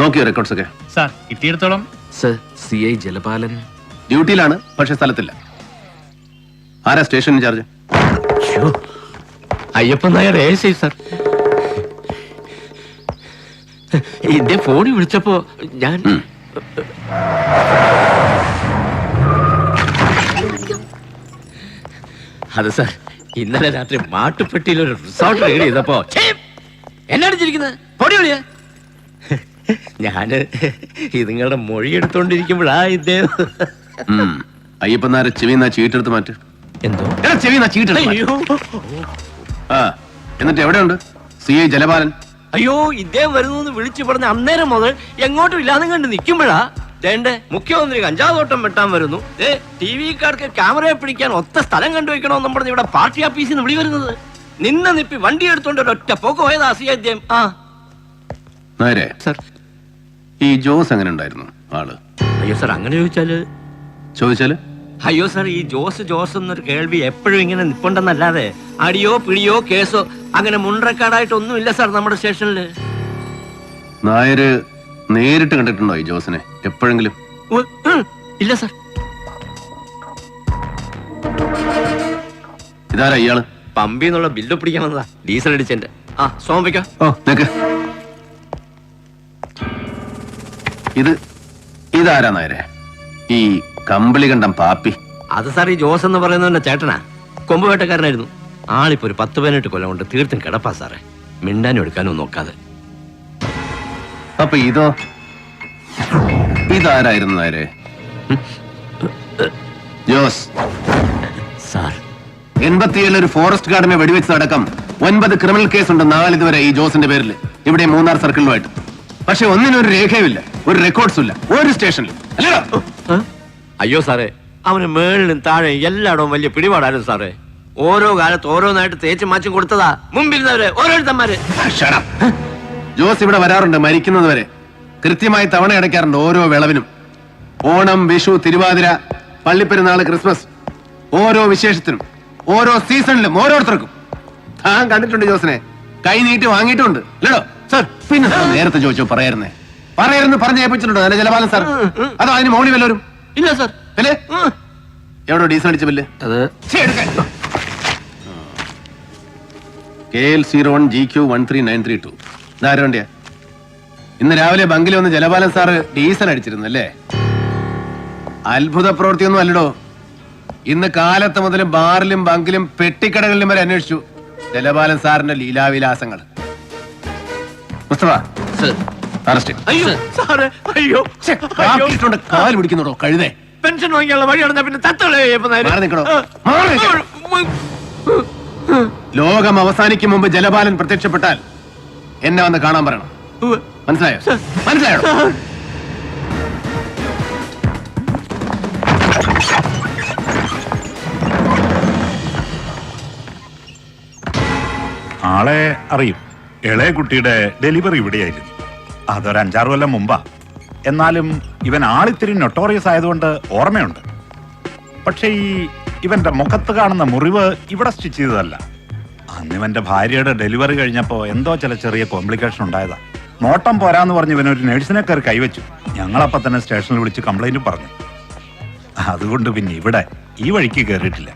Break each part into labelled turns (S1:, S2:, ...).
S1: നോക്കിയോ റെക്കോർഡ്സ് ഒക്കെ?
S2: സാർ കിട്ടിയിടത്തോളം.
S3: സർ, CI ജലപാലൻ
S1: ഡ്യൂട്ടിയിലാണ്, പക്ഷെ സ്ഥലത്തില്ല. ആരാ station incharge?
S3: Ayyappan Nair ASI sir. എന്റെ ഫോണിൽ വിളിച്ചപ്പോ ഞാൻ അത് സാർ, ഇന്നലെ രാത്രി മാട്ടുപ്പെട്ടിയിൽ ഒരു റിസോർട്ട് റെയ്ഡ് ചെയ്തപ്പോ എന്നാണ് ചിരിക്കുന്നത്? പൊടി വിളിയാ. ഞാന് ഇതുങ്ങളുടെ മൊഴി എടുത്തോണ്ടിരിക്കുമ്പോഴാ ഇദ്ദേഹം.
S1: അയ്യപ്പൻ നായർ ചെവിന്നാ ചീട്ടെടുത്ത് മാറ്റ്.
S3: എന്തോ
S1: ചെവിന്നാ ചീട്ടെടുത്ത്. ആ, എന്നിട്ട് എവിടെയുണ്ട് CI ജലപാലൻ?
S3: അയ്യോ, ഇദ്ദേഹം വരുന്നു വിളിച്ചു പറഞ്ഞ അന്നേരം മുതൽ എങ്ങോട്ടും ഇല്ലാതെ കണ്ട് നിൽക്കുമ്പോഴാ ദേണ്ടേ മുഖ്യമന്ത്രി കഞ്ചാവോട്ടം വെട്ടാൻ വരുന്നു. TV-കാർക്ക് ക്യാമറയെ പിടിക്കാൻ ഒത്ത സ്ഥലം കണ്ടുവെക്കണമെന്നും പറഞ്ഞ് ഇവിടെ പാർട്ടി ഓഫീസിൽ നിന്ന് വിളി വരുന്നത്. നിന്ന നിപ്പി വണ്ടി എടുത്തോണ്ട് ഒറ്റ പോക്ക് പോയതാ അദ്ദേഹം. ആ
S1: നേരെ
S3: സർ.
S1: ഈ ജോസ് എങ്ങനെ ഉണ്ടായിരുന്നു ആള്?
S3: അയ്യോ സാർ, അങ്ങനെ
S1: ചോദിച്ചാല്
S3: അയ്യോ സാർ, ഈ ജോസ് എന്നൊരു കേൾവി എപ്പോഴും ഇങ്ങനെ നിപ്പുണ്ടെന്നല്ലാതെ അടിയോ പിടിയോ കേസോ അങ്ങനെ മുൻറെക്കാർഡായിട്ടൊന്നും ഇല്ല സാർ നമ്മുടെ സ്റ്റേഷനില്.
S1: നായര് നേരിട്ട് കണ്ടിട്ടുണ്ടോ ഈ ജോസിനെ എപ്പോഴെങ്കിലും?
S3: ഇല്ല സാർ.
S1: ഇതാരാ ഇയാള്?
S3: പമ്പിന്നുള്ള ബില്ല് പിടിക്കാൻ വന്നതാ, ഡീസൽ അടിച്ചെന്റെ. ആ സോമിക്ക.
S1: ഇതാരാ നായരെ? ഈ കമ്പിളി കണ്ടം പാപ്പി?
S3: അത് സാർ ഈ ജോസ് എന്ന് പറയുന്നവന്റെ ചേട്ടനാ, കൊമ്പുവേട്ടക്കാരനായിരുന്നു. ആളിപ്പോ ഒരു 10-18 കൊല്ലം കൊണ്ട് തീർത്തും കിടപ്പാ സാറേ, മിണ്ടാനും എടുക്കാനും നോക്കാതെ.
S1: അപ്പൊ ഇതാരായിരുന്നു നായരെ? ജോസ്
S3: സാർ,
S1: 87 ഒരു ഫോറസ്റ്റ് ഗാർഡിനെ വെടിവെച്ചതടക്കം 9 ക്രിമിനൽ കേസ് ഉണ്ട് നാളിതുവരെ ഈ ജോസിന്റെ പേരിൽ, ഇവിടെ മൂന്നാർ സർക്കിളിലുമായിട്ട്. പക്ഷെ ഒന്നിനും ഒരു രേഖയുമില്ല, ഒരു റെക്കോർഡ്സും ഇല്ല ഒരു സ്റ്റേഷനിൽ.
S3: അയ്യോ സാറേ, അവന് മേളിലും താഴെ എല്ലായിടവും വലിയ പിടിപാടായിരുന്നു സാറേ. ഓരോ കാലത്ത് ഓരോന്നായിട്ട് തേച്ച് മാച്ചും കൊടുത്തതാ മുമ്പിരുന്നവര് ഓരോരുത്തന്മാര്.
S1: ജോസ് ഇവിടെ വരാറുണ്ട് മരിക്കുന്നത് വരെ. കൃത്യമായി തവണ അടയ്ക്കാറുണ്ട് ഓരോ വിളവിനും. ഓണം, വിഷു, തിരുവാതിര, പള്ളിപ്പെരുന്നാള്, ക്രിസ്മസ്, ഓരോ വിശേഷത്തിനും ഓരോ സീസണിലും ഓരോരുത്തർക്കും. താൻ കണ്ടിട്ടുണ്ട് ജോസിനെ, കൈ നീട്ടി വാങ്ങിയിട്ടുണ്ട് അല്ലടോ സാർ? പിന്നെ നേരത്തെ ചോദിച്ചോ പറയായിരുന്നേ? പറഞ്ഞു ഏൽപ്പിച്ചിട്ടുണ്ടോ നല്ല ജലപാലൻ സാർ? അതോ അതിന് മൗണി വല്ലവരും?
S3: ഇല്ല സാർ.
S1: അല്ലേ? എവിടോ ഡീസൽ അടിച്ച ബില്ല്?
S3: അത്
S1: KL 01 GQ 13932. ഇതാരോ വണ്ടിയാ? ഇന്ന് രാവിലെ ബങ്കിൽ വന്ന് ജലപാലൻ സാറ് ഡീസൽ അടിച്ചിരുന്നു അല്ലേ? അത്ഭുത പ്രവൃത്തിയൊന്നും അല്ലടോ. ഇന്ന് കാലത്ത് മുതൽ ബാറിലും ബങ്കിലും പെട്ടിക്കടകളിലും വരെ അന്വേഷിച്ചു ജലപാലൻ സാറിന്റെ ലീലാവിലാസങ്ങൾ. മുസ്തഫ അറസ്റ്റ്. കാൽ പിടിക്കുന്നുണ്ടോ കഴുതേ?
S3: പെൻഷൻ വാങ്ങിയുള്ള വഴിയാണ് പിന്നെ തത്തളേ.
S1: ലോകം അവസാനിക്കും മുമ്പ് ജലപാലൻ പ്രത്യക്ഷപ്പെട്ടാൽ എന്നെ വന്ന് കാണാൻ പറയണം. മനസ്സിലായോ? മനസ്സിലായോ?
S4: ആളെ അറിയും. ഇളയ കുട്ടിയുടെ ഡെലിവറി ഇവിടെയായിരുന്നു. അതൊരു 5-6 കൊല്ലം മുമ്പാ. എന്നാലും ഇവൻ ആളിത്തിരി നൊട്ടോറിയസ് ആയതുകൊണ്ട് ഓർമ്മയുണ്ട്. പക്ഷെ ഇവന്റെ മുഖത്ത് കാണുന്ന മുറിവ് ഇവിടെ സ്റ്റിച്ച് ചെയ്തതല്ല. അന്ന് ഇവന്റെ ഭാര്യയുടെ ഡെലിവറി കഴിഞ്ഞപ്പോ എന്തോ ചില ചെറിയ കോംപ്ലിക്കേഷൻ ഉണ്ടായതാ. നോട്ടം പോരാന്ന് പറഞ്ഞ് ഇവനൊരു നഴ്സിനെ കയറി കൈവച്ചു. ഞങ്ങളപ്പോ തന്നെ സ്റ്റേഷനിൽ വിളിച്ച് കംപ്ലൈന്റ് പറഞ്ഞു. അതുകൊണ്ട് പിന്നെ ഇവിടെ ഈ വഴിക്ക് കയറിയിട്ടില്ല.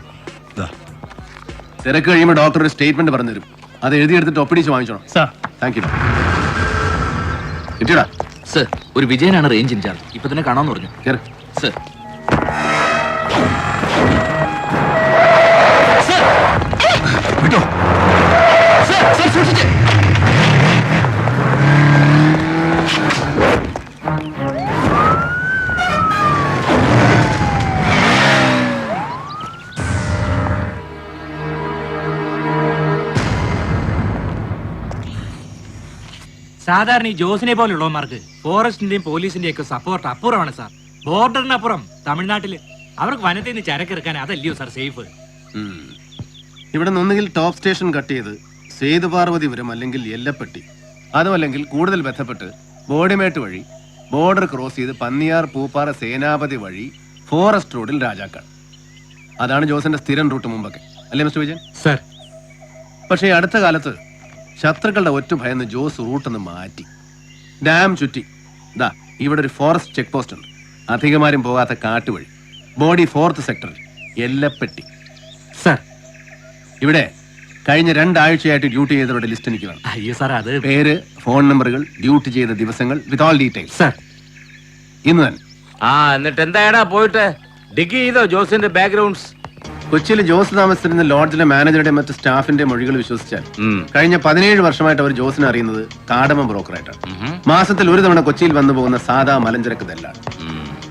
S1: തിരക്ക് കഴിയുമ്പോൾ ഡോക്ടർ ഒരു സ്റ്റേറ്റ്മെന്റ് പറഞ്ഞു തരും. അത് എഴുതിയെടുത്തിട്ട് ഒപ്പിടിച്ച് വാങ്ങിച്ചോണം. Thank you. കിട്ടിയടാ
S5: സർ? ഒരു വിജയനാണ് റേഞ്ച് ഇൻചാർജ്, ഇപ്പൊ തന്നെ കാണാന്ന് പറഞ്ഞു. സർ
S1: വിട്ടോ സൂക്ഷിച്ചേ.
S2: സാധാരണ ഈ ജോസിനെ പോലുള്ളവന്മാർക്ക് ഫോറസ്റ്റിന്റെയും പോലീസിന്റെയും ഒക്കെ സപ്പോർട്ട് അപ്പുറമാണ് സാർ. ബോർഡറിനപ്പുറം തമിഴ്നാട്ടില് അവർക്ക് വനത്തിൽ നിന്ന് ചരക്കിറക്കാൻ അതല്ലയോ സാർ സേഫ്?
S1: ഇവിടെ ഒന്നുകിൽ ടോപ്പ് സ്റ്റേഷൻ കട്ട് ചെയ്ത് സേതുപാർവതിപുരം അല്ലെങ്കിൽ എല്ലപ്പെട്ടി, അതും അല്ലെങ്കിൽ കൂടുതൽ ബന്ധപ്പെട്ട് ബോഡിമേട്ട് വഴി ബോർഡർ ക്രോസ് ചെയ്ത് പന്നിയാർ, പൂപ്പാറ, സേനാപതി വഴി ഫോറസ്റ്റ് റോഡിൽ രാജാക്കാട്. അതാണ് ജോസിന്റെ സ്ഥിരം റൂട്ട് മുമ്പൊക്കെ, അല്ലേ മിസ്റ്റർ വിജയൻ?
S2: സർ.
S1: പക്ഷേ അടുത്ത കാലത്ത് ശത്രുക്കളുടെ ഒറ്റ ഭയന്ന് ജോസ് റൂട്ടൊന്ന് മാറ്റി. ഡാം ചുറ്റി ദാ ഇവിടെ ഒരു ഫോറസ്റ്റ് ചെക്ക് പോസ്റ്റ് ഉണ്ട്, അധികമാരും പോകാത്ത കാട്ടുവഴി, ബോഡി 4th സെക്ടർ, എല്ലപ്പെട്ടി.
S2: സാർ
S1: ഇവിടെ കഴിഞ്ഞ 2 ആഴ്ചയായിട്ട് ഡ്യൂട്ടി ചെയ്തവരുടെ ലിസ്റ്റ് എനിക്ക് വേണം.
S2: അയ്യോ സാർ അത്
S1: പേര്, ഫോൺ നമ്പറുകൾ, ഡ്യൂട്ടി ചെയ്ത ദിവസങ്ങൾ വിത്ത് ഓൾ ഡീറ്റെയിൽസ്.
S2: സാർ
S1: ഇന്ന് തന്നെ.
S3: എന്നിട്ട് എന്തായടാ പോയിട്ട് ഡിഗ് ചെയ്തോ ജോസിന്റെ ബാക്ക്ഗ്രൗണ്ട്സ്?
S1: കൊച്ചിയിൽ ജോസ് താമസിച്ചിരുന്ന ലോഡ്ജിലെ മാനേജറുടെ മറ്റ് സ്റ്റാഫിന്റെ മൊഴികൾ വിശ്വസിച്ചാൽ കഴിഞ്ഞ 17 വർഷമായിട്ട് അവർ ജോസിനെ അറിയുന്നത് കാടമ ബ്രോക്കറായിട്ടാണ്. മാസത്തിൽ ഒരു തവണ കൊച്ചിയിൽ വന്നു പോകുന്ന സാധാ മലഞ്ചരക്ക് ദല്ലാൾ.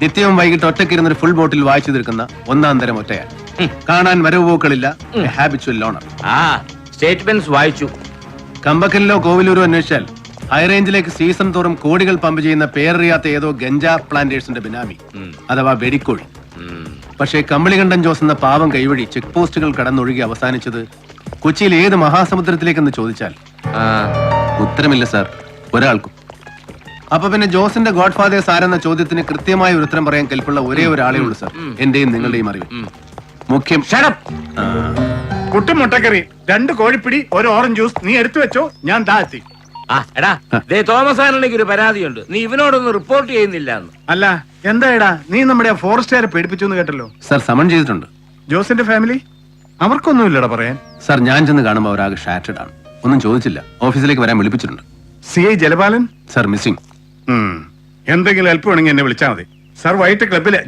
S1: നിത്യവും വൈകിട്ട് ഒറ്റയ്ക്കിരുന്ന ഒരു ഫുൾ ബോട്ടിൽ വായിച്ചു തീർക്കുന്ന 1-ാം തരം ഒറ്റയാണ്. കാണാൻ വരവ് പോക്കളില്ല, ഹാബിച്വൽ ലോണർ.
S3: സ്റ്റേറ്റ്മെന്റ്സ് വായിച്ചു.
S1: കമ്പക്കലിലോ കോവിലൂരോ അന്വേഷിച്ചാൽ ഹൈറേഞ്ചിലേക്ക് സീസൺ തോറും കോടികൾ പമ്പ് ചെയ്യുന്ന പേരറിയാത്ത ഏതോ ഗഞ്ചാ പ്ലാന്റേഴ്സിന്റെ ബിനാമി അഥവാ വെടിക്കോഴി. പക്ഷേ കമ്പളികണ്ഠൻ ജോസ് എന്ന പാവം കൈവഴി ചെക്ക് പോസ്റ്റുകൾ കടന്നൊഴുകി അവസാനിച്ചത് കൊച്ചിയിൽ ഏത് മഹാസമുദ്രത്തിലേക്കെന്ന് ചോദിച്ചാൽ ഉത്തരമില്ല സാർ, ഒരാൾക്കും. അപ്പൊ പിന്നെ ജോസിന്റെ ഗോഡ് ഫാദേഴ്സ് ആരെന്ന ചോദ്യത്തിന് കൃത്യമായ ഒരു ഉത്തരം പറയാൻ കെൽപ്പുള്ള ഒരേ ഒരാളേ ഉള്ളൂ സാർ, എന്റെയും നിങ്ങളുടെയും അറിവ്. മുഖ്യം
S4: കുട്ടും മുട്ടക്കറി, 2 കോഴിപ്പിടി, 1 ഓറഞ്ച് ജ്യൂസ് നീ എടുത്തു വെച്ചോ, ഞാൻ താഴ്ത്തി.
S3: എടാ തോമസ് ആനലിക്ക് ഒരു പരാതിയുണ്ട്, നീ ഇവനോടൊന്നും റിപ്പോർട്ട് ചെയ്യുന്നില്ല.
S4: അല്ല എന്താ നീ നമ്മുടെ ഫോറസ്റ്റുകാരെ പേടിപ്പിച്ചു എന്ന് കേട്ടല്ലോ.
S1: സാർ സമൺ ചെയ്തിട്ടുണ്ട്.
S4: ജോസിന്റെ ഫാമിലി അവർക്കൊന്നുമില്ലടാ പറയാൻ.
S1: സാർ ഞാൻ ചെന്ന് കാണുമ്പോൾ അവരാകെ ഷാറ്റഡ് ആണ്. ഒന്നും ചോദിച്ചില്ല, ഓഫീസിലേക്ക് വരാൻ വിളിപ്പിച്ചിട്ടുണ്ട്.
S4: CI ജലപാലൻ
S1: sir missing.
S4: എന്തെങ്കിലും ഹെൽപ്പ് വേണമെങ്കിൽ എന്നെ വിളിച്ചാൽ മതി. സാർ വൈകിട്ട് ക്ലബില്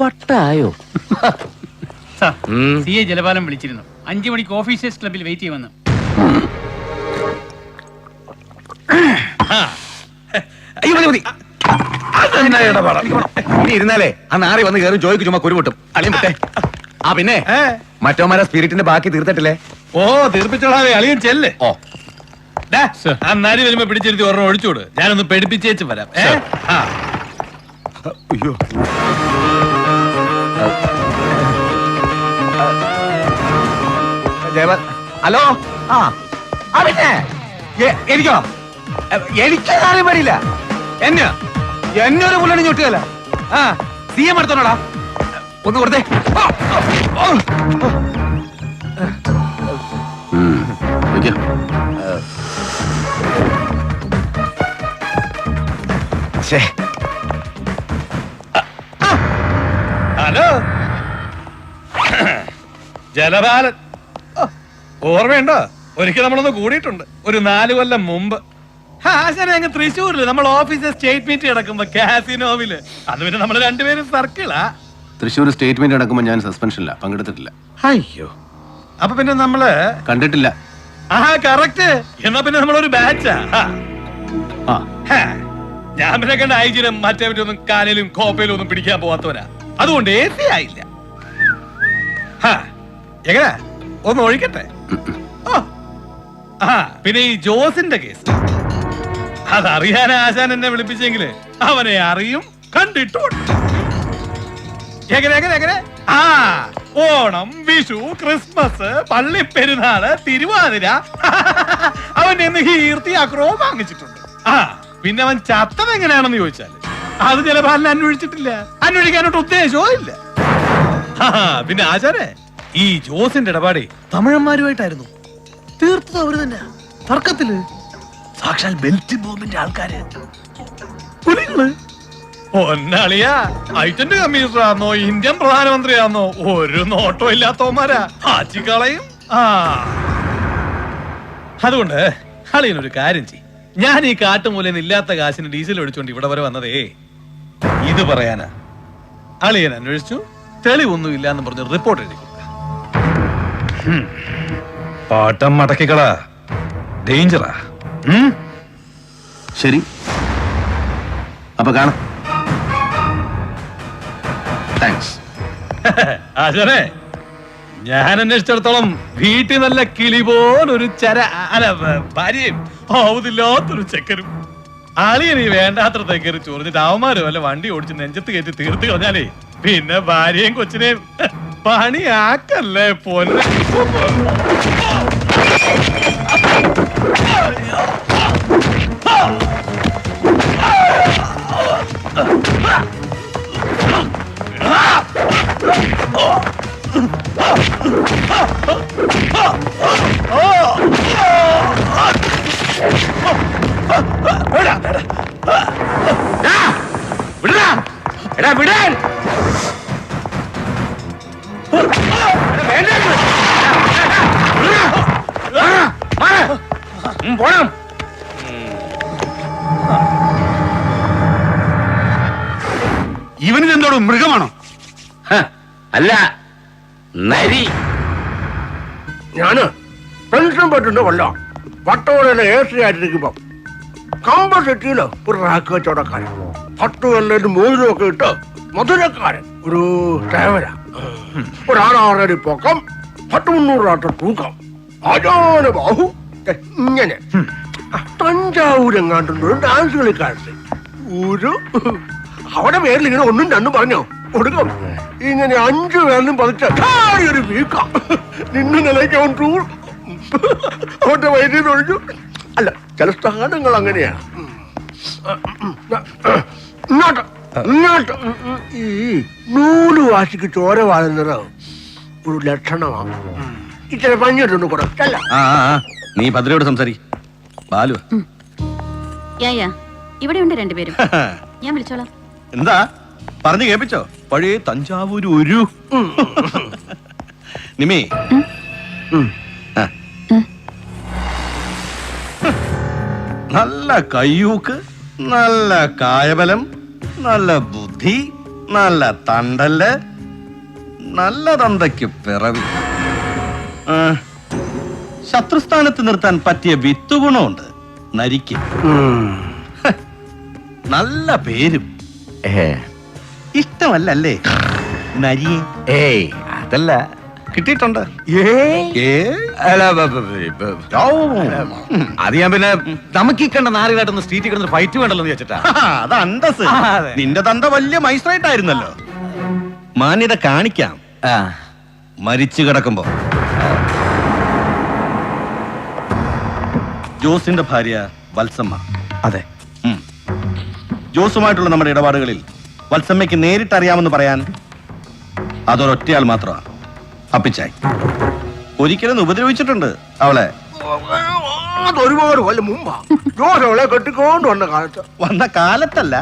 S3: വട്ടായോ?
S6: CI ജലപാലം വിളിച്ചിരുന്നു. 5 മണിക്ക് ഓഫീസേഴ്സ് ക്ലബിൽ വെയിറ്റ് ചെയ്യുമെന്ന്.
S7: ഇരുന്നാലേ ആ നാറി വന്ന് കയറി ജോയ്ക്ക് ചുമ്മാ കുരുമുട്ടും അളിയും വിട്ടെ. പിന്നെ മറ്റോമാരെ സ്പിരിറ്റിന്റെ ബാക്കി തീർത്തിട്ടില്ലേ?
S8: തീർപ്പിച്ചോളാവേ, അളിയൻ ചെല്ല്.
S7: അന്നാരി വരുമ്പോ പിടിച്ചിരുത്തി ഒരെണ്ണം ഒഴിച്ചോട്, ഞാനൊന്ന് പഠിപ്പിച്ചേച്ച് വരാം.
S4: അയ്യോ
S7: ഹലോ. പിന്നെ എനിക്കോ എനിക്കറിയാൻ പാടില്ല. എന്നെ ഒരു പുള്ളി ഞൊട്ടുകയല്ല. CM എടുത്തോളാ, ഒന്ന് കൊടുത്തേ.
S8: ഹലോ ജലപാലൻ, ഓർമ്മയുണ്ടോ? ഒരിക്കൽ നമ്മളൊന്ന് കൂടിയിട്ടുണ്ട്, ഒരു 4 കൊല്ലം മുമ്പ്. അങ്ങ് തൃശ്ശൂരില് നമ്മൾ ഓഫീസിൽ സ്റ്റേറ്റ് മീറ്റ് കിടക്കുമ്പോ കാസിനോവില്. അത് പിന്നെ നമ്മള് 2 പേരും സർക്കിളാ.
S1: തൃശ്ശൂർ സ്റ്റേറ്റ്മെന്റ് നടക്കുമ്പോൾ ഞാൻ സസ്പെൻഷനില്ല, പങ്കെടുത്തിട്ടില്ല.
S8: അയ്യോ, അപ്പൊ പിന്നെ നമ്മള്
S1: കണ്ടിട്ടില്ല.
S8: കറക്റ്റ്. എന്നാ പിന്നെ നമ്മളൊരു ബാച്ചാ. ഞാൻ പിന്നെ കണ്ട ഐജിനും മറ്റേ ഒന്നും കാലയിലും കോപ്പയിലും ഒന്നും പിടിക്കാൻ പോവാത്തവരാ. അതുകൊണ്ട് AC ആയില്ല. എങ്ങനെ ഒന്ന് ഒഴിക്കട്ടെ. പിന്നെ ഈ ജോസിന്റെ കേസ് അതറിയാൻ ആശാൻ എന്നെ വിളിപ്പിച്ചെങ്കില് അവനെ അറിയും, കണ്ടിട്ടുണ്ട്. എങ്ങനെ ഓണം, വിഷു, ക്രിസ്മസ്, പള്ളിപ്പെരുന്നാള്, തിരുവാതിര അവന്റെ കീർത്തി അക്രമം വാങ്ങിച്ചിട്ടുണ്ട്. പിന്നെ അവൻ ചത്തത് എങ്ങനെയാണെന്ന് ചോദിച്ചാല് അത് ജലപാലനെ അന്വേഷിച്ചിട്ടില്ല, അന്വേഷിക്കാനോട്ട് ഉദ്ദേശവും ഇല്ല. പിന്നെ ആചാരേ, ഈ ജോസിന്റെ ഇടപാടെ തമിഴന്മാരുമായിട്ടായിരുന്നു. തീർത്തത് അവര് തന്നെ, തർക്കത്തില്. സാക്ഷാൽ ബെൽറ്റ് ബോംബിന്റെ ആൾക്കാര്. ഒന്നളിയാ ഐറ്റന്റ് കമ്മീഷണറാന്നോ ഇന്ത്യൻ പ്രധാനമന്ത്രിയാന്നോ ഒരു നോട്ടോ ഇല്ലാത്തവന്മാരാ. ആച്ചിക്കളയും. അതുകൊണ്ട് അളിയനൊരു കാര്യം ചെയ്യും. ഞാൻ ഈ കാട്ടുമൂലന്ന് ഇല്ലാത്ത കാശിന് ഡീസൽ ഒഴിച്ചോണ്ട് ഇവിടെ വരെ വന്നതേ ഇത് പറയാനാ. അളിയൻ അന്വേഷിച്ചു, തെളിവൊന്നും ഇല്ലാന്ന് പറഞ്ഞ് റിപ്പോർട്ട് എഴുതി കൊടുക്ക. പാട്ടം മടക്കിക്കളാ, ഡേഞ്ചറാ.
S1: ശരി, അപ്പൊ കാണാം. താങ്ക്സ്.
S8: ആശാനെ, ഞാൻ അന്വേഷിച്ചിടത്തോളം വീട്ടിൽ നല്ല കിളി പോലൊരു ഭാര്യയും ആവുന്നില്ലാത്തൊരു ചെക്കനും. അളിയനീ വേണ്ടാത്ര കയറി ചോദിച്ചിട്ട് അവന്മാര് വല്ല വണ്ടി ഓടിച്ച് നെഞ്ചത്ത് കയറ്റി തീർത്ത് കളഞ്ഞാലേ പിന്നെ ഭാര്യയും കൊച്ചിനെയും പണിയാക്കല്ലേ പൊന്നെ.
S3: എടാ വിടാൻ പോണം.
S7: ഇവനിതെന്തോട് മൃഗമാണോ?
S3: അല്ല നരി. ഞാന് പെൻഷൻ പറ്റുന്ന കൊല്ല പട്ടോടെ ഏഷ്യായിട്ടിരിക്കുമ്പോ കമ്പസിറ്റിയില് ഒരു റാക്ക് കച്ചവടക്കാരൻ പട്ടുവല്ലും മോതിരമൊക്കെ ഇട്ട് മധുരക്കാരൻ ഒരു സേവന ഒരാളാറടി പൊക്കം 300 തൂക്കം അജാന ബാഹു ഇങ്ങനെ തഞ്ചാവൂരെങ്ങാണ്ടുള്ള ഡാൻസ് കളിക്കാരൻ ഒരു അവിടെ പേരിൽ ഇങ്ങനെ ഒന്നും രണ്ടും പറഞ്ഞോ കൊടുക്കും ഇങ്ങനെ 5 പേരിലും പതിച്ച ഒരു വീക്ക നിന്നു നിലയ്ക്ക് അവൻ ടൂർ അവന്റെ വൈദ്യുതി ഒഴിഞ്ഞു. അല്ല ചില സ്ഥാനങ്ങൾ അങ്ങനെയാ. ഇങ്ങോട്ട് ഇങ്ങോട്ട് ഈ നൂല് വാശിക്ക് ചോര വാഴുന്നത് ഒരു ലക്ഷണമാണ്. ഇച്ചിരി പഞ്ഞിട്ടൊന്ന് കൊടുക്കല്ല.
S7: നീ ഭദ്രയോട് സംസാരി. ബാലു
S9: ഇവിടെ ഉണ്ട് രണ്ടുപേരും. ഞാൻ വിളിച്ചോളാം.
S7: എന്താ പറഞ്ഞു കേൾപ്പിച്ചോ? പഴയ തഞ്ചാവൂര് ഒരു നിമേ നല്ല കയ്യൂക്ക്, നല്ല കായബലം, നല്ല ബുദ്ധി, നല്ല തണ്ടല്, നല്ല തന്തയ്ക്ക് പിറവി, ശത്രുസ്ഥാനത്ത് നിർത്താൻ പറ്റിയ വിത്തുഗുണമുണ്ട് നരിക്ക്. നല്ല പേരും. ഇഷ്ടമല്ലേ നരിയെ?
S3: ഏയ് അതല്ല
S7: കിട്ടിയിട്ടുണ്ട്.
S3: അത് ഞാൻ പിന്നെ നമുക്ക് ഈ കണ്ട നാലുകാട്ടൊന്ന് സ്ട്രീറ്റിൽ കിടന്ന് ഫൈറ്റ് വേണ്ടല്ലോ എന്ന് വെച്ചിട്ടാ.
S7: അത് അന്തസ്. നിന്റെ തന്ത വലിയ മൈസ്ട്രേറ്റ് ആയിരുന്നല്ലോ. മാന്യത കാണിക്കാം മരിച്ചു കിടക്കുമ്പോ. ജോസിന്റെ ഭാര്യ വത്സമ്മ.
S3: അതെ.
S7: ജോസുമായിട്ടുള്ള നമ്മുടെ ഇടപാടുകളിൽ വത്സമ്മയ്ക്ക് നേരിട്ട് അറിയാമെന്ന് പറയാൻ അതൊരൊറ്റയാൾ മാത്രമാണ്, അപ്പിച്ചായി. ഒരിക്കലും ഉപദ്രവിച്ചിട്ടുണ്ട് അവളെ.
S3: അതൊരുപാട് കൊല്ലം മുമ്പാ ജോസ് അവളെ കെട്ടിക്കൊണ്ട് വന്ന കാലത്ത്.
S7: വന്ന കാലത്തല്ല,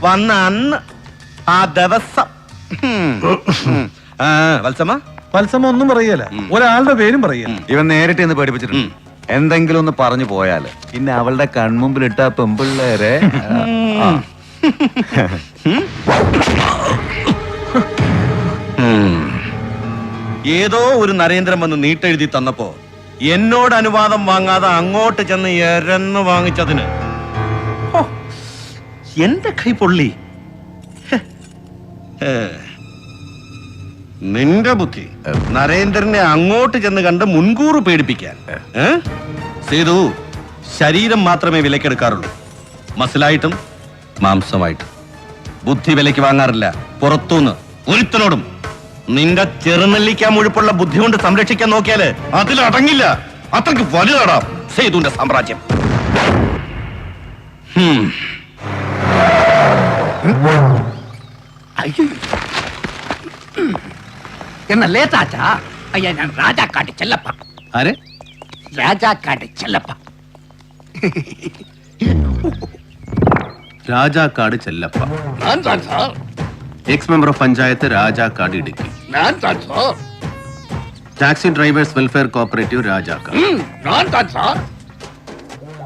S7: വന്ന അന്ന്, ആ ദിവസം. വത്സമ്മ
S8: വത്സമ്മ ഒന്നും പറയല, ഒരാളുടെ പേരും പറയല.
S10: ഇവൻ നേരിട്ട് എന്ന് പേടിപ്പിച്ചിട്ടുണ്ട്. എന്തെങ്കിലും ഒന്ന് പറഞ്ഞു പോയാല് പിന്നെ അവളുടെ കൺമുമ്പിൽ ഇട്ട പെമ്പിള്ളേരെ
S7: ഏതോ ഒരു നരേന്ദ്രൻ വന്ന് നീട്ടെഴുതി തന്നപ്പോ എന്നോട് അനുവാദം വാങ്ങാതെ അങ്ങോട്ട് ചെന്ന് എരന്ന് വാങ്ങിച്ചതിന് എന്റെ കൈ പൊള്ളി. നിന്റെ ബുദ്ധി നരേന്ദ്രനെ അങ്ങോട്ട് ചെന്ന് കണ്ട് മുൻകൂർ പേടിപ്പിക്കാൻ. സേതു ശരീരം മാത്രമേ വിലക്കെടുക്കാറുള്ളൂ, മസിലായിട്ടും മാംസമായിട്ടും. ബുദ്ധി വിലക്ക് വാങ്ങാറില്ല പുറത്തുനിന്ന് ഒരുത്തനോടും. നിന്റെ ചെറുനെല്ലിക്കാൻ മുഴുപ്പുള്ള ബുദ്ധി കൊണ്ട് സംരക്ഷിക്കാൻ നോക്കിയാല് അതിലടങ്ങില്ല. അത്രയ്ക്ക് വലുതാടാം സേതുവിന്റെ സാമ്രാജ്യം.
S6: എന്നല്ലേ ചാച്ചാ? അയ്യ, ഞാൻ രാജാക്കാട് ചെല്ലപ്പ.
S1: ആരെ?
S6: രാജാക്കാട് ചെല്ലപ്പ.
S1: രാജാക്കാട് ചെല്ലപ്പ,
S6: ഞാൻ താൻ sir.
S1: Ex member of panchayat Rajakkad Idukki.
S6: ഞാൻ താൻ sir.
S1: Taxi drivers welfare cooperative Rajakkad.
S6: ഞാൻ താൻ സാർ.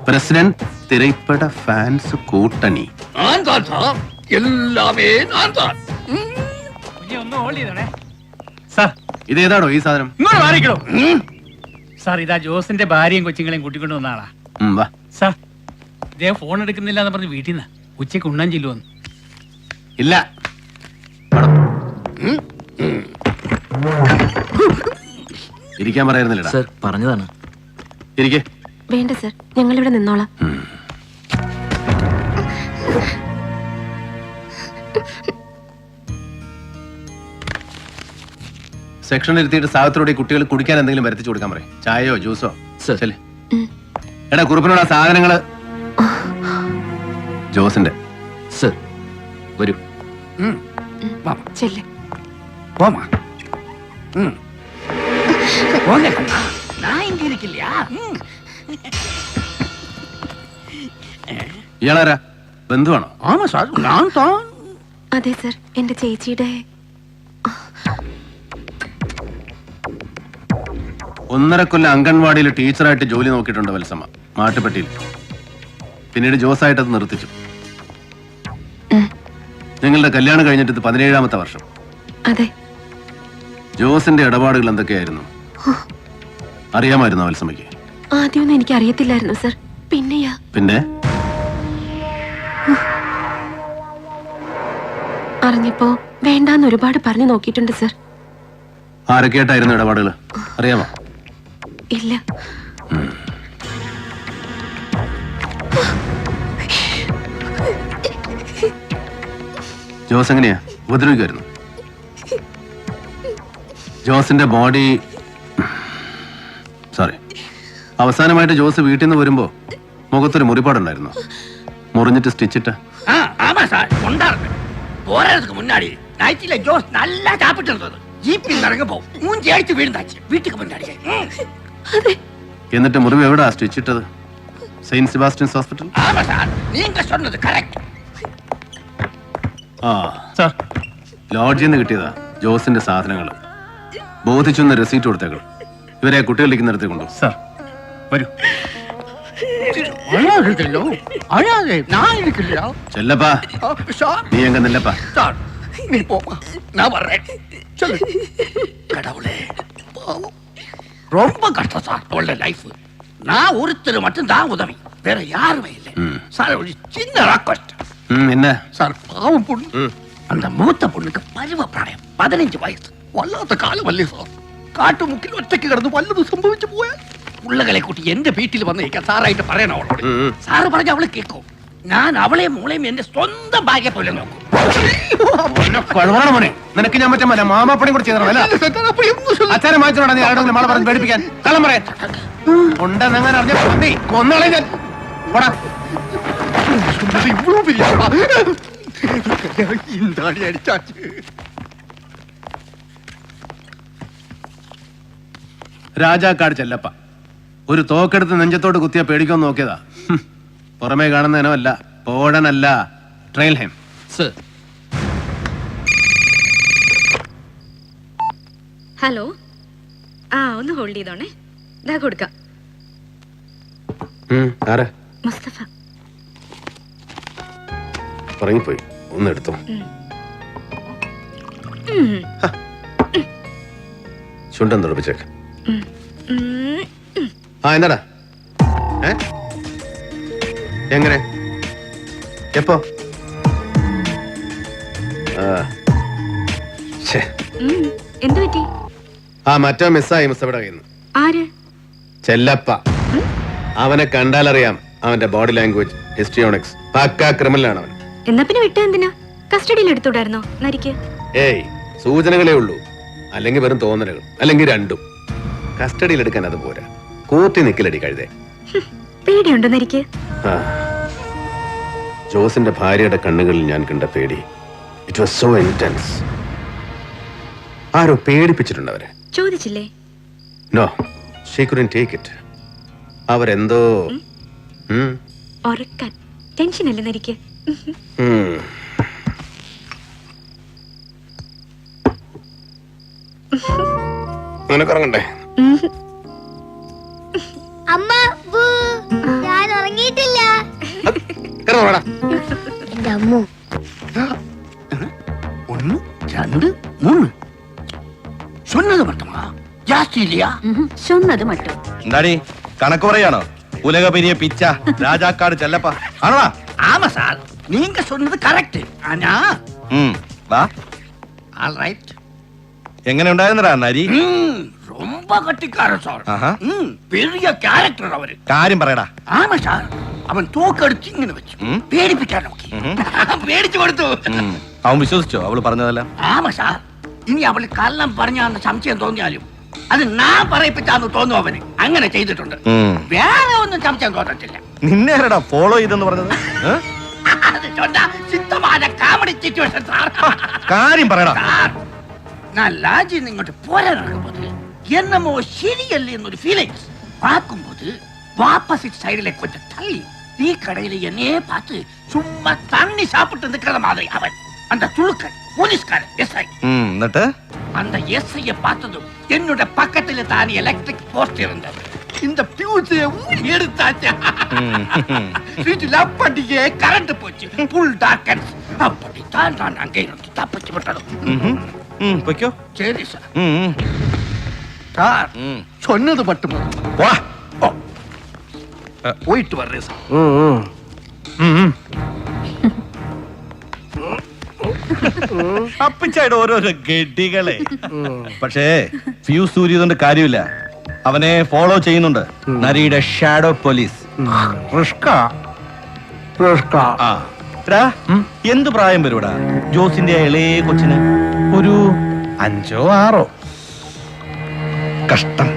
S1: പ്രസിഡന്റ് തിരൈപ്പട ഫാൻസ് കൂട്ടണി.
S6: ഞാൻ താൻ സാർ. എല്ലാമേ ഞാൻ താൻ.
S2: ഒന്ന് ഹോൾഡ് ചെയ്തോണേ.
S6: സാർ
S1: ഇതേതാണോ ഈ സാധനം?
S6: ഇങ്ങോട്ട് മാറിക്കണോ സാർ? ഇതാ ജോസിന്റെ ഭാര്യയും കൊച്ചുങ്ങളെയും കൂട്ടിക്കൊണ്ട് വന്ന ആളാ
S1: വാ.
S6: സാർ. ഇദ്ദേഹം ഫോൺ എടുക്കുന്നില്ല എന്ന് പറഞ്ഞ് വീട്ടിൽ നിന്ന് ഉച്ചയ്ക്ക് ഉണ്ണാൻ ചെല്ലുവന്നു.
S1: ഇല്ല, ഇരിക്കാൻ പറയായിരുന്നില്ലടാ.
S5: സർ പറഞ്ഞതാണ്.
S1: ഇരിക്കേ.
S9: വേണ്ട സർ, ഞങ്ങൾ ഇവിടെ നിന്നോളാം.
S1: സെക്ഷനിൽ ഇരുത്തിയിട്ട് സാഹത്തിലൂടെ കുട്ടികൾ കുടിക്കാൻ എന്തെങ്കിലും വരുത്തിച്ചു കൊടുക്കാൻ പറയും. ചായയോ ജ്യൂസോ.
S5: സർ.
S1: എടാ കുറുപ്പിനോട് ആ സാധനങ്ങള്. ജോസിന്റെ.
S5: സർ വരൂ.
S9: ചെല്ല്.
S6: പോമാ. ഞാൻ ഇരിക്കില്ല.
S1: ഇയാളാരാ? ബന്ധുവാണോ?
S6: ആമാ സാർ, ഞാൻ താൻ.
S9: അതെ സർ, എന്റെ ചേച്ചിയുടെ
S1: 1.5 കൊല്ലം അംഗൻവാടിയിൽ ടീച്ചറായിട്ട് ജോലി നോക്കിയിട്ടുണ്ട് വത്സമ്മ, മാട്ടുപ്പെട്ടിയിൽ. പിന്നീട് ജോസായിട്ട് അത് നിർത്തിച്ചു. നിങ്ങളുടെ കല്യാണം കഴിഞ്ഞിട്ട് ഇത് 17ാമത്തെ വർഷം.
S9: അതെ.
S1: ജോസിന്റെ ഇടപാടുകൾ എന്തൊക്കെയായിരുന്നു അറിയാമായിരുന്നോ വത്സമ്മയ്ക്ക്?
S9: ആദ്യമൊന്നും എനിക്ക് അറിയത്തില്ലായിരുന്നു സർ. പിന്നെയാ.
S1: പിന്നെ
S9: അറിഞ്ഞപ്പോ വേണ്ടാന്ന് ഒരുപാട് പറഞ്ഞു നോക്കിയിട്ടുണ്ട് സർ.
S1: ആരൊക്കെയായിട്ടായിരുന്നു ഇടപാടുകൾ അറിയാമോ?
S9: ഇല്ല.
S1: ജോസ് എങ്ങനെയാ ഉപദ്രവിക്കുമായിരുന്നു? ജോസിന്റെ ബോഡി സോറി അവസാനമായിട്ട് ജോസ് വീട്ടിൽ നിന്ന് വരുമ്പോ മുഖത്തൊരു മുറിപ്പാടുണ്ടായിരുന്നു. മുറിഞ്ഞിട്ട് സ്റ്റിച്ചിട്ട്.
S3: ஆமா சார் கொண்டாருங்க. போறதுக்கு முன்னாடி நைட்டில ஜோஸ் நல்லா சாப்பிட்டு இருந்தது. ஜீப்பில் இறங்கப்போ மூஞ்சி அடிச்சு விழுந்தாச்சு வீட்டுக்கு முன்னாடி.
S1: എന്നിട്ട് മുറിവ് എവിടാ സ്റ്റിച്ചിട്ടത്? Saint Sebastian's hospital.
S3: ஆமா சார், நீங்க சொன்னது கரெக்ட்.
S1: ആ
S6: സാർ,
S1: ലോഡ്ജിൽ നിന്ന് കിട്ടിയതാ ജോസിന്റെ സാധനങ്ങൾ. ബോധിച്ചൊന്ന് റെസീറ്റ് കൊടുത്തേക്കൾ. ഇവരെ കുട്ടികളിരിക്കുന്നിടത്ത് കൊണ്ടു.
S6: സാർ വരൂ.
S1: ചെല്ലപ്പാ, നീ എങ്ക നില്ലപ്പാ.
S3: நீ போமா, நான் வர்றேன். சொல்லு. கடவுளே, பாவம். ரொம்ப கஷ்டம் சார் அவளோட லைஃப். நான் ஒருத்தர் மட்டும் தான் உதவி, வேற யாருமே இல்லை சார். ஒரு சின்ன ராக்கஸ்ட்
S1: என்ன
S3: சார், பாவம் பொண்ணு. அந்த மூத்த பொண்ணுக்கு பருவ பிராயம், 15 வயசு. വല്ലാത്ത കാലമല്ലേ സാർ. കാട്ടുമുക്കിൽ ഒറ്റയ്ക്ക് കിടന്ന് വല്ലതും സംഭവിച്ചു പോയാൽ പുള്ളകളെ കൂട്ടി എന്റെ വീട്ടിൽ വന്നിരിക്കാൻ സാറായിട്ട് പറയണം അവളോട്. സാറ് പറഞ്ഞ അവള് കേൾക്കും. ഞാൻ അവളെയും മോളെയും എന്റെ സ്വന്തം ഭാഗ്യ പോലെ നോക്കും.
S1: നിനക്ക് ഞാൻ മറ്റേ മാമാപ്പണി കൂടെ ചെയ്തോ അച്ഛനെ മാറ്റിനോടാ നീ ആരോടെങ്കിലും മാളെ പറഞ്ഞ് പേടിപ്പിക്കാൻ? കള്ളം പറയാൻ ഉണ്ടെന്നങ്ങനെ അറിഞ്ഞ കൊന്നോളെ ഞാൻ. രാജാക്കാട് ചെല്ലപ്പ ഒരു തോക്കെടുത്ത് നെഞ്ചത്തോട് കുത്തിയാ പേടിക്കുമെന്ന് നോക്കിയതാ. പുറമേ കാണുന്നതിനോ അല്ല, പോഴനല്ല, ട്രെയിൽ ഹെം.
S9: ഹലോ. ഒന്ന് ഹോൾഡ് ചെയ്തോണേ. ഇതാ കൊടുക്കാം. മുസ്തഫ
S1: ഉറങ്ങിപ്പോയി, ഒന്ന് എടുത്തോ. ചുണ്ടൻ തുറപ്പിച്ചേക്ക്. എന്നാടാ എങ്ങനെ എപ്പോ?
S9: എന്ത് പറ്റി?
S1: മറ്റോ മിസ്സായി മുസ്തഫയുടെ കയ്യിൽ നിന്ന്.
S9: ആര്?
S1: ചെല്ലപ്പ. അവനെ കണ്ടാലറിയാം അവന്റെ ബോഡി ലാംഗ്വേജ്, ഹിസ്ട്രിയോണിക്സ്. പക്കാ ക്രിമിനലാണ് അവൻ.
S9: എന്നാ പിന്നെ വിട്ട എന്തിനാ? കസ്റ്റഡിയിൽ എടുത്തുടായിരുന്നോ നരിക്ക്?
S1: ഏയ്, സൂചനകളേ ഉള്ളൂ, അല്ലെങ്കിൽ വെറും തോന്നലുകൾ, അല്ലെങ്കിൽ രണ്ടും. കസ്റ്റഡിയിൽ എടുക്കാൻ അത് പോരാ, കൂത്തി നിക്കലടി കഴുതേ.
S9: പേടിയുണ്ടോ നരിക്ക്?
S1: ജോസിന്റെ ഭാര്യയുടെ കണ്ണുകളിൽ ഞാൻ കണ്ട പേടി, ഇറ്റ് വാസ് സോ ഇന്റൻസ്. ആരോ പേടിപ്പിച്ചിട്ടുണ്ട് അവരെ.
S9: ചോദിച്ചില്ലേ?
S1: No, she couldn't take it. അവരെന്തോ
S9: ഉറക്കാൻ ടെൻഷൻ അല്ലേ നരിക്ക്?
S1: നിനക്കുറങ്ങണ്ടേ?
S11: അമ്മ, ഞാൻ ഉറങ്ങിയിട്ടില്ല. എന്റെ അമ്മു.
S3: 1 2 3 சொன்னது மட்டுமா? ஜாஸ்தி இல்லையா?
S9: சொன்னது மட்டும்.
S7: എന്താടി കണക്ക് പറയാണോ? ഉലക പെരിയ പിച്ച രാജാക്കാട് ചെല്ലപ്പ ആണോടാ?
S3: ஆமா சார், நீங்க சொன்னது கரெக்ட். ஆனா
S7: വാ.
S3: All right.
S7: എങ്ങനെ ഉണ്ടായിരുന്നടാ നരി?
S3: ரொம்ப கட்டிக்காரன் சார்.
S7: ஆஹா.
S3: பெரிய கேரக்டர் அவரு.
S7: കാര്യം പറയടാ.
S3: ஆமா சார், അവൻ തോക്കെടുത്ത് ഇങ്ങനെ വെച്ചു പേടിപ്പിക്കാൻ നോക്കി. പേടിച്ചു കൊടുത്തു.
S7: അവൻ വിശ്വസിച്ചോ അവള് പറഞ്ഞതല്ല?
S3: ആമ സാർ, ഇനി അവള് കള്ളം പറഞ്ഞാന്ന് സംശയം തോന്നിയാലും അത് ഞാൻ പറയിപ്പിച്ചാന്ന് തോന്നും അവന്. അങ്ങനെ ചെയ്തിട്ടുണ്ട്. വേറെ ഒന്നും സംശയം തോന്നത്തില്ല.
S7: നിന്നെ ആരടാ ഫോളോ ചെയ്തെന്ന് പറഞ്ഞത്?
S3: അത് ചൊന്നാ സിദ്ധമായ കാമഡി സിറ്റുവേഷൻ സാർ.
S7: കാര്യം പറയടാ.
S3: ഞാൻ ലാജിന്ന് ഇങ്ങോട്ട് പോരാടുമ്പോൾ എന്നമോ ശരിയല്ലേ എന്നൊരു ഫീലിങ്സ് பார்க்கும்போது ஆப்போசிட் சைடுல கொஞ்சம் தள்ளி டீ கடையில என்னையே பார்த்து சும்மா தண்ணி சாப்பிட்டு இருக்கிற மாதிரி அவன்.
S6: அந்த துளுக்கன் போலீஸ்காரன் எஸ்ஐ
S7: എന്നിട്ട്
S6: அந்த எஸ்ஐய பார்த்ததும் என்னோட பக்கத்துல தான் எலக்ட்ரிக் போஸ்ட் இருந்தது இந்த பியூஸை எடுத்தாச்சு வீட்டுல அப்படியே கரண்ட் போச்சு ஃபுல் டார்க்கன்ஸ் அப்படித்தான் நான் அங்கே இருந்து தப்பிச்சு விட்டதும்
S7: പൊയ്ക്കോ
S6: சரி சார் சார் சொன்னது மட்டும்
S7: വാ
S6: போயிட்டு வர்றேன் சார்
S7: അപ്പിച്ചായിട്ട് ഓരോരോ ഗഡികളെ പക്ഷേ ഫ്യൂസ് ഊരിയതുകൊണ്ട് കാര്യമില്ല അവനെ ഫോളോ ചെയ്യുന്നുണ്ട് നരിയുടെ ഷാഡോ പോലീസ് എന്ത് പ്രായം വരുവിടാ ജോസിന്റെ ഇളയ കൊച്ചിന്
S8: ഒരു 5 or 6
S7: കഷ്ടം